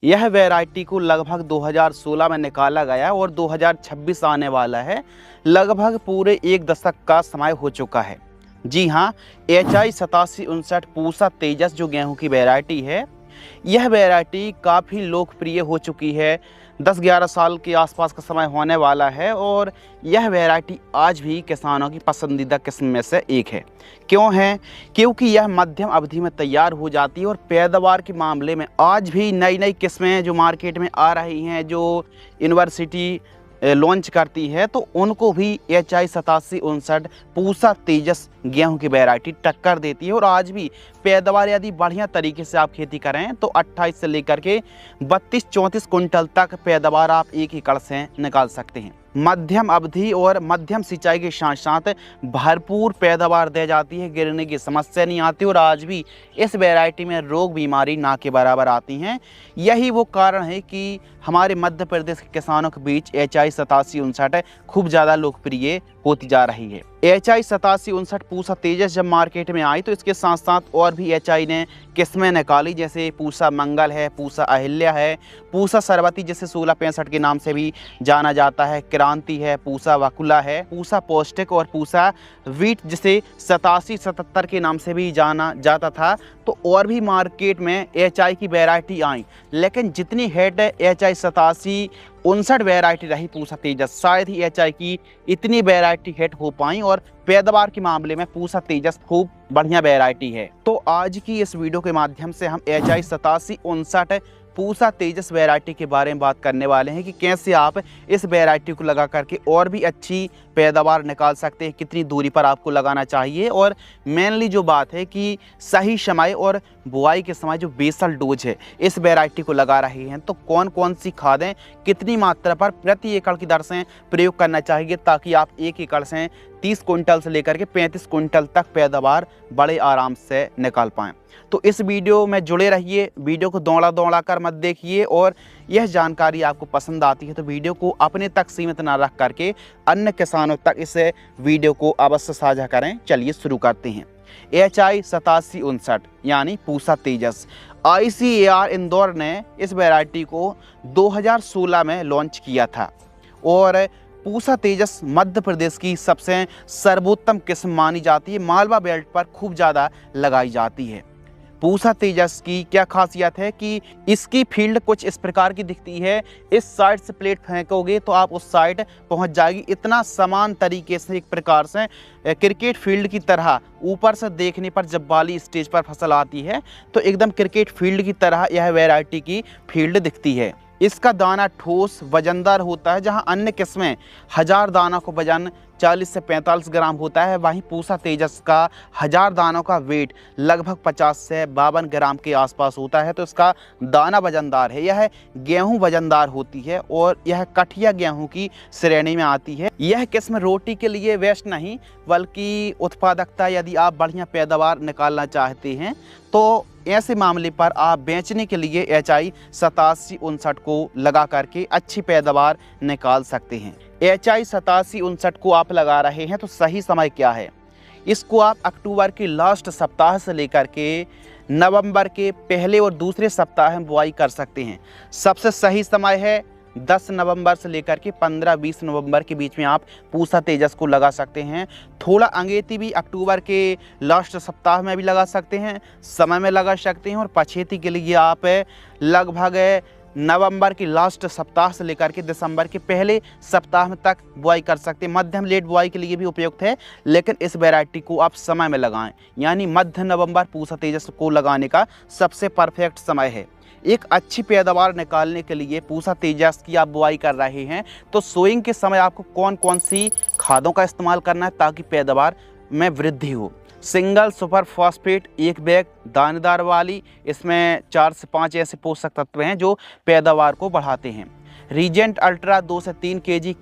यह वैरायटी को लगभग 2016 में निकाला गया और 2026 आने वाला है। लगभग पूरे एक दशक का समय हो चुका है। जी हाँ, HI 8759 पूसा तेजस जो गेहूं की वैरायटी है, यह वैरायटी काफ़ी लोकप्रिय हो चुकी है। 10-11 साल के आसपास का समय होने वाला है और यह वैरायटी आज भी किसानों की पसंदीदा किस्म में से एक है। क्यों है? क्योंकि यह मध्यम अवधि में तैयार हो जाती है और पैदावार के मामले में आज भी नई नई किस्में जो मार्केट में आ रही हैं, जो यूनिवर्सिटी लॉन्च करती है, तो उनको भी HI 8759 पूसा तेजस गेहूं की वैरायटी टक्कर देती है। और आज भी पैदावार यदि बढ़िया तरीके से आप खेती करें तो 28 से लेकर के 32-34 कुंटल तक पैदावार आप एक एकड़ से निकाल सकते हैं। मध्यम अवधि और मध्यम सिंचाई के साथ साथ भरपूर पैदावार दे जाती है, गिरने की समस्या नहीं आती और आज भी इस वैरायटी में रोग बीमारी ना के बराबर आती हैं। यही वो कारण है कि हमारे मध्य प्रदेश के किसानों के बीच HI 8759 खूब ज़्यादा लोकप्रिय होती जा रही है। HI 8759 पूसा तेजस जब मार्केट में आई तो इसके साथ साथ और भी HI ने किस्में निकाली, जैसे पूसा मंगल है, पूसा अहिल्या है, पूसा सरवती जिसे 1665 के नाम से भी जाना जाता है, क्रांति है, पूसा वकुला है, पूसा पौष्टिक और पूसा वीट जिसे 8777 के नाम से भी जाना जाता था। तो और भी मार्केट में HI की वैरायटी आई, लेकिन जितनी हेट HI 8759 वैरायटी रही पूसा तेजस, शायद ही HI की इतनी वैरायटी हिट हो पाई और पैदावार के मामले में पूसा तेजस खूब बढ़िया वैरायटी है। तो आज की इस वीडियो के माध्यम से हम HI 8759 पूसा तेजस वैरायटी के बारे में बात करने वाले हैं कि कैसे आप इस वैरायटी को लगा करके और भी अच्छी पैदावार निकाल सकते हैं, कितनी दूरी पर आपको लगाना चाहिए और मेनली जो बात है कि सही समय और बुआई के समय जो बेसल डोज है इस वैरायटी को लगा रहे हैं तो कौन कौन सी खादें कितनी मात्रा पर प्रति एकड़ की दर से प्रयोग करना चाहिए ताकि आप एक एकड़ से 30 कुंटल से लेकर के 35 कुंटल तक पैदावार बड़े आराम से निकाल पाएँ। तो इस वीडियो में जुड़े रहिए, वीडियो को दौड़ा कर मत देखिए और यह जानकारी आपको पसंद आती है तो वीडियो को अपने तक सीमित ना रख करके अन्य किसानों तक इस वीडियो को अवश्य साझा करें। चलिए शुरू करते हैं। HI 8759 यानी पूसा तेजस, ICAR इंदौर ने इस वैरायटी को 2016 में लॉन्च किया था और पूसा तेजस मध्य प्रदेश की सबसे सर्वोत्तम किस्म मानी जाती है, मालवा बेल्ट पर खूब ज़्यादा लगाई जाती है। पूसा तेजस की क्या खासियत है कि इसकी फील्ड कुछ इस प्रकार की दिखती है, इस साइड से प्लेट फेंकोगे तो आप उस साइड पहुंच जाएगी, इतना समान तरीके से एक प्रकार से क्रिकेट फील्ड की तरह ऊपर से देखने पर जब वाली स्टेज पर फसल आती है तो एकदम क्रिकेट फील्ड की तरह यह वैरायटी की फील्ड दिखती है। इसका दाना ठोस वजनदार होता है, जहां अन्य किस्में 1000 दाना को वजन 40 से 45 ग्राम होता है, वहीं पूसा तेजस का 1000 दानों का वेट लगभग 50 से 52 ग्राम के आसपास होता है। तो इसका दाना वजनदार है, यह गेहूं वजनदार होती है और यह कठिया गेहूं की श्रेणी में आती है। यह किस्म रोटी के लिए वेस्ट नहीं बल्कि उत्पादकता, यदि आप बढ़िया पैदावार निकालना चाहते हैं तो ऐसे मामले पर आप बेचने के लिए HI 8759 को लगा करके अच्छी पैदावार निकाल सकते हैं। HI 8759 को आप लगा रहे हैं तो सही समय क्या है? इसको आप अक्टूबर के लास्ट सप्ताह से लेकर के नवंबर के पहले और दूसरे सप्ताह में बुआई कर सकते हैं। सबसे सही समय है 10 नवंबर से लेकर के 15-20 नवंबर के बीच में आप पूसा तेजस को लगा सकते हैं। थोड़ा अंगेती भी अक्टूबर के लास्ट सप्ताह में भी लगा सकते हैं, समय में लगा सकते हैं और पछेती के लिए आप लगभग नवंबर के लास्ट सप्ताह से लेकर के दिसंबर के पहले सप्ताह में तक बुआई कर सकते हैं। मध्यम लेट बुआई के लिए भी उपयुक्त है, लेकिन इस वैरायटी को आप समय में लगाएं, यानी मध्य नवंबर पूसा तेजस को लगाने का सबसे परफेक्ट समय है। एक अच्छी पैदावार निकालने के लिए पूसा तेजस की आप बुआई कर रहे हैं तो सोइंग के समय आपको कौन कौन सी खादों का इस्तेमाल करना है ताकि पैदावार में वृद्धि हो। सिंगल सुपर फॉस्फेट 1 बैग दानेदार वाली, इसमें 4 से 5 ऐसे पोषक तत्व हैं जो पैदावार को बढ़ाते हैं। रीजेंट अल्ट्रा 2 से 3 kg,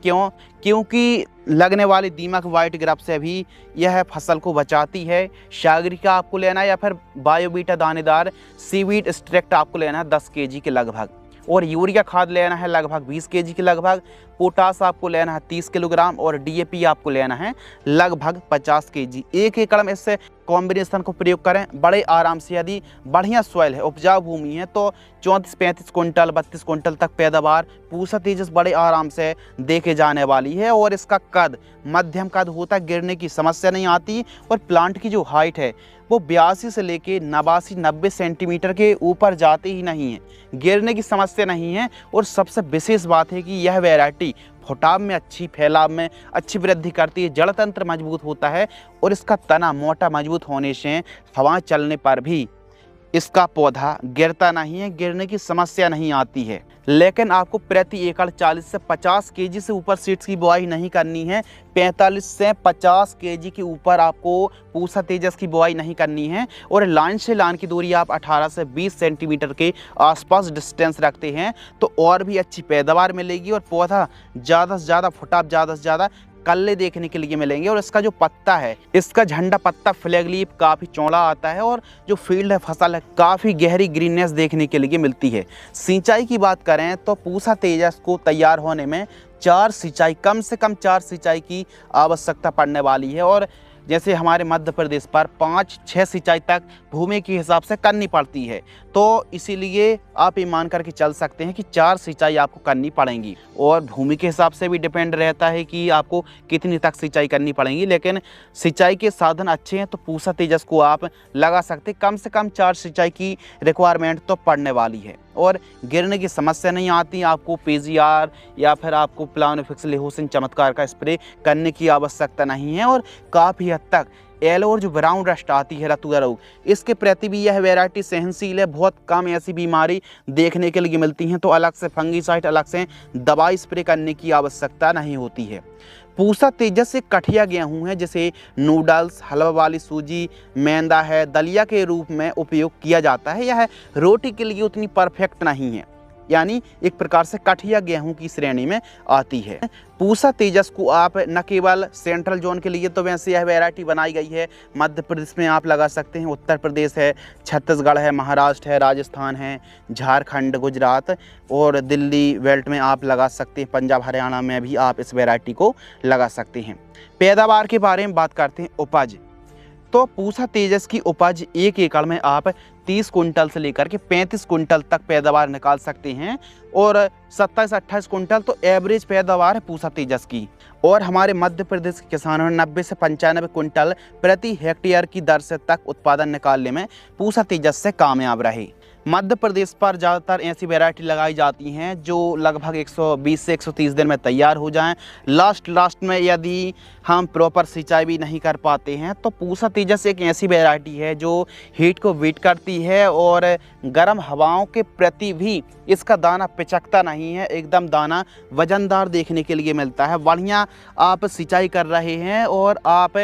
क्योंकि लगने वाली दीमक वाइट ग्रब से भी यह फसल को बचाती है। सागरिका आपको लेना है या फिर बायोबीटा दानेदार सीवीड एक्सट्रैक्ट आपको लेना है 10 kg के लगभग, और यूरिया खाद लेना है लगभग 20 kg के लगभग। पोटास आपको लेना है 30 किलोग्राम और DAP आपको लेना है लगभग 50 kg। 1 एकड़ में इससे कॉम्बिनेशन को प्रयोग करें बड़े आराम से, यदि बढ़िया सॉइल है, उपजाऊ भूमि है, तो 34-35 कुंटल 32 कुंटल तक पैदावार पूसा तेजस बड़े आराम से देखे जाने वाली है। और इसका कद मध्यम कद होता है, गिरने की समस्या नहीं आती। और प्लांट की जो हाइट है वो 82 से लेके 89-90 सेंटीमीटर के ऊपर जाते ही नहीं है, गिरने की समस्या नहीं है। और सबसे विशेष बात है कि यह वैरायटी फुटाव में अच्छी, फैलाव में अच्छी वृद्धि करती है, जड़ तंत्र मजबूत होता है और इसका तना मोटा मजबूत होने से हवा चलने पर भी इसका पौधा गिरता नहीं है, गिरने की समस्या नहीं आती है। लेकिन आपको प्रति एकड़ 40 से 50 केजी से ऊपर सीड्स की बुआई नहीं करनी है। 45 से 50 केजी के ऊपर आपको पूसा तेजस की बुआई नहीं करनी है। और लाइन से लाइन की दूरी आप 18 से 20 सेंटीमीटर के आसपास डिस्टेंस रखते हैं तो और भी अच्छी पैदावार मिलेगी और पौधा ज़्यादा से ज़्यादा फुटाव, ज़्यादा से ज़्यादा कल्ले देखने के लिए मिलेंगे। और इसका जो पत्ता है, इसका झंडा पत्ता फ्लैग लीफ काफ़ी चौड़ा आता है और जो फील्ड है, फसल है, काफ़ी गहरी ग्रीननेस देखने के लिए मिलती है। सिंचाई की बात करें तो पूसा तेजस को तैयार होने में 4 सिंचाई, कम से कम 4 सिंचाई की आवश्यकता पड़ने वाली है। और जैसे हमारे मध्य प्रदेश पर 5-6 सिंचाई तक भूमि के हिसाब से करनी पड़ती है, तो इसीलिए आप ये मान करके चल सकते हैं कि 4 सिंचाई आपको करनी पड़ेंगी। और भूमि के हिसाब से भी डिपेंड रहता है कि आपको कितनी तक सिंचाई करनी पड़ेंगी। लेकिन सिंचाई के साधन अच्छे हैं तो पूसा तेजस को आप लगा सकते। कम से कम 4 सिंचाई की रिक्वायरमेंट तो पड़ने वाली है और गिरने की समस्या नहीं आती। आपको पीजीआर या फिर आपको प्लानोफिक्स लेहोसिन चमत्कार का स्प्रे करने की आवश्यकता नहीं है। और काफ़ी हद तक येलो और जो ब्राउन रस्ट आती है, रतुआ रोग, इसके प्रति भी यह वैरायटी सहनशील है। बहुत कम ऐसी बीमारी देखने के लिए मिलती हैं तो अलग से फंगीसाइड, अलग से दवाई स्प्रे करने की आवश्यकता नहीं होती है। पूसा तेजस से कठिया गेहूँ है जिसे नूडल्स, हलवा वाली सूजी, मैदा है, दलिया के रूप में उपयोग किया जाता है। यह रोटी के लिए उतनी परफेक्ट नहीं है, यानी एक प्रकार से कठिया गेहूं की श्रेणी में आती है। पूसा तेजस को आप न केवल सेंट्रल जोन के लिए तो वैसे यह वैरायटी बनाई गई है, मध्य प्रदेश में आप लगा सकते हैं, उत्तर प्रदेश है, छत्तीसगढ़ है, महाराष्ट्र है, राजस्थान है, झारखंड, गुजरात और दिल्ली बेल्ट में आप लगा सकते हैं। पंजाब, हरियाणा में भी आप इस वैरायटी को लगा सकते हैं। पैदावार के बारे में बात करते हैं, उपज। तो पूसा तेजस की उपज 1 एकड़ में आप 30 कुंटल से लेकर के 35 कुंटल तक पैदावार निकाल सकते हैं और 27-28 कुंटल तो एवरेज पैदावार है पूसा तेजस की। और हमारे मध्य प्रदेश के किसानों ने 90 से 95 कुंटल प्रति हेक्टेयर की दर से तक उत्पादन निकालने में पूसा तेजस से कामयाब रहे। मध्य प्रदेश पर ज़्यादातर ऐसी वैरायटी लगाई जाती हैं जो लगभग 120 से 130 दिन में तैयार हो जाएं। लास्ट में यदि हम प्रॉपर सिंचाई भी नहीं कर पाते हैं तो पूसा तेजस एक ऐसी वैरायटी है जो हीट को बीट करती है और गर्म हवाओं के प्रति भी इसका दाना पिचकता नहीं है, एकदम दाना वजनदार देखने के लिए मिलता है। बढ़िया आप सिंचाई कर रहे हैं और आप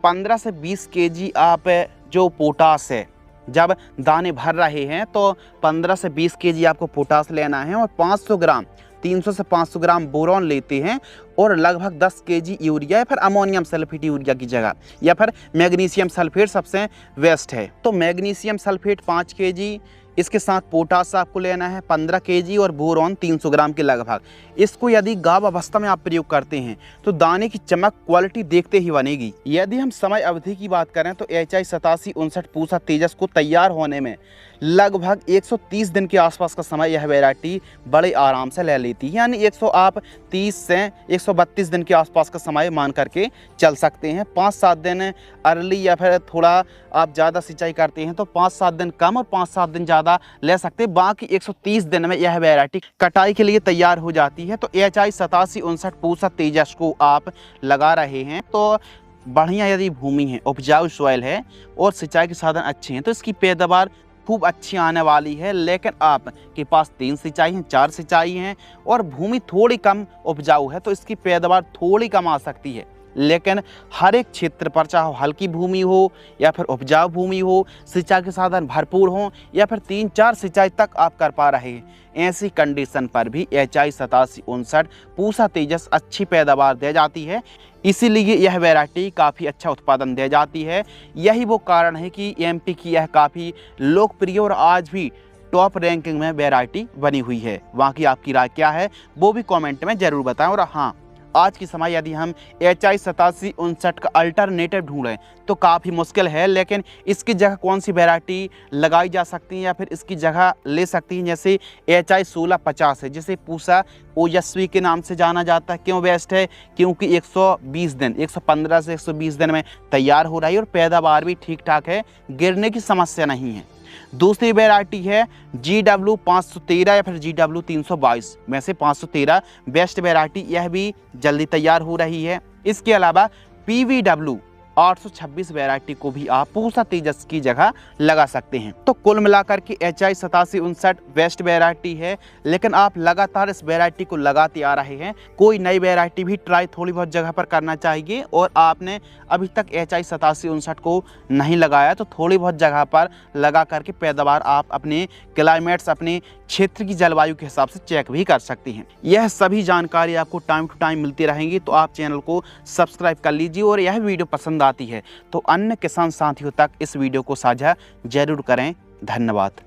15 से 20 केजी आप जो पोटास है, जब दाने भर रहे हैं तो 15 से 20 केजी आपको पोटास लेना है और 500 ग्राम 300 से 500 ग्राम बोरॉन लेते हैं और लगभग 10 केजी यूरिया या फिर अमोनियम सल्फेट यूरिया की जगह या फिर मैग्नीशियम सल्फेट सबसे बेस्ट है। तो मैग्नीशियम सल्फेट 5 केजी, इसके साथ पोटास आपको लेना है 15 केजी और बोरॉन 300 ग्राम के लगभग। इसको यदि गाव अवस्था में आप प्रयोग करते हैं तो दाने की चमक क्वालिटी देखते ही बनेगी। यदि हम समय अवधि की बात करें तो HI 8759 पूसा तेजस को तैयार होने में लगभग 130 दिन के आसपास का समय यह वैरायटी बड़े आराम से ले लेती है। यानी 130 से 132 दिन के आसपास का समय मान करके चल सकते हैं। 5-7 दिन अर्ली या फिर थोड़ा आप ज़्यादा सिंचाई करते हैं तो 5-7 दिन कम और 5-7 दिन ज़्यादा ले सकते हैं। बाकी 130 दिन में यह वैरायटी कटाई के लिए तैयार हो जाती है। तो HI 8759 पूसा तेजस को आप लगा रहे हैं तो बढ़िया यदि भूमि है, उपजाऊ सॉइल है और सिंचाई के साधन अच्छे हैं तो इसकी पैदावार खूब अच्छी आने वाली है। लेकिन आपके पास 3 सिंचाई हैं, 4 सिंचाई हैं और भूमि थोड़ी कम उपजाऊ है तो इसकी पैदावार थोड़ी कम आ सकती है। लेकिन हर एक क्षेत्र पर, चाहे हल्की भूमि हो या फिर उपजाऊ भूमि हो, सिंचाई के साधन भरपूर हों या फिर 3-4 सिंचाई तक आप कर पा रहे हैं, ऐसी कंडीशन पर भी HI 8759 पूसा तेजस अच्छी पैदावार दे जाती है। इसीलिए यह वैरायटी काफ़ी अच्छा उत्पादन दे जाती है। यही वो कारण है कि MP की यह काफ़ी लोकप्रिय और आज भी टॉप रैंकिंग में वैरायटी बनी हुई है। वहाँ की आपकी राय क्या है वो भी कमेंट में ज़रूर बताएं। और हाँ, आज के समय यदि हम HI 8759 का अल्टरनेटिव ढूंढें तो काफ़ी मुश्किल है, लेकिन इसकी जगह कौन सी वैरायटी लगाई जा सकती है या फिर इसकी जगह ले सकती है, जैसे HI 1650 है, जिसे पूसा ओजस्वी के नाम से जाना जाता है। क्यों बेस्ट है? क्योंकि 120 दिन 115 से 120 दिन में तैयार हो रही है और पैदावार भी ठीक ठाक है, गिरने की समस्या नहीं है। दूसरी वैरायटी है GW 513 या फिर GW 322 में से 513 बेस्ट वैरायटी, यह भी जल्दी तैयार हो रही है। इसके अलावा PVW 826 वैरायटी को भी आप पूसा तेजस की जगह लगा सकते हैं। तो कुल मिलाकर के HI 8759 बेस्ट वैरायटी है, लेकिन आप लगातार इस वैरायटी को लगाते आ रहे हैं। कोई नई वैरायटी भी ट्राई थोड़ी बहुत जगह पर करना चाहिए, और आपने अभी तक HI 8759 को नहीं लगाया तो थोड़ी बहुत जगह पर लगा करके पैदावार आप अपने क्लाइमेट्स, अपने क्षेत्र की जलवायु के हिसाब से चेक भी कर सकती हैं। यह सभी जानकारी आपको टाइम टू टाइम मिलती रहेंगी, तो आप चैनल को सब्सक्राइब कर लीजिए, और यह वीडियो पसंद आती है तो अन्य किसान साथियों तक इस वीडियो को साझा जरूर करें। धन्यवाद।